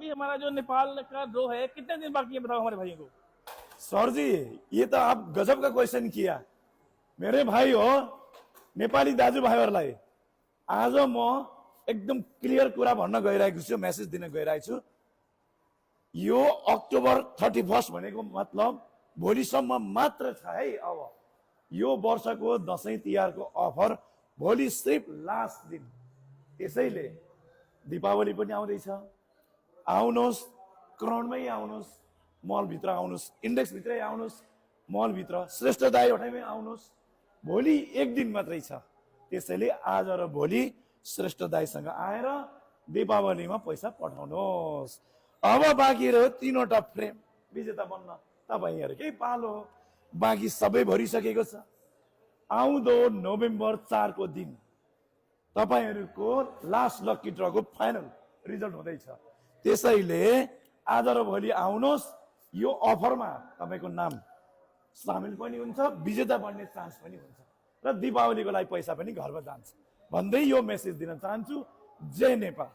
अभी हमारा जो नेपाल का ड्रॉ है, कितने दिन बाकी है बताओ हमारे भाइयों को। सर जी, ये तो आप गजब का क्वेश्चन किया। मेरे भाइ हो, नेपाली दाजुभाइहरूलाई आज म एकदम क्लियर कुरा भन्न गइरहेको छु, मेसेज दिन गइरहेको छु। यो अक्टोबर 31 भनेको मतलब भोलिसम्म मात्र छ है। अब यो वर्षको दसैँ तिहारको अफर भोलि सिर्फ लास्ट दिन। त्यसैले दीपावली पनि आउँदैछ, आउनुहोस्, क्राउनमै आउनुहोस्, मलभित्र आउनुहोस्, इन्डेक्सभित्रै आउनुहोस्, मलभित्र श्रेष्ठ दाई होटलमै आउनुहोस्। भोलि एक दिन मात्रै छ, त्यसैले आज र भोलि श्रेष्ठ दाईसँग आएर दीपावलीमा पैसा पठाउनुहोस्। अब बाँकी रह्यो 3वटा फ्रेम विजेता बन्न तपाईँहरूकै पालो हो। बाँकी सबै भरिसकेको छ। आउँदो नोभेम्बर 4 को दिन तपाईहरूको लास्ट लकी ड्रको फाइनल रिजल्ट हुँदैछ। त्यसैले आज र भोलि आउनुहोस्। यो अफरमा तपाईँको नाम सामेल पनि हुन्छ, विजेता बन्ने चान्स पनि हुन्छ र दीपावलीको लागि पैसा पनि घरमा जान्छ भन्दै यो मेसेज दिन चाहन्छु। जय नेपाल।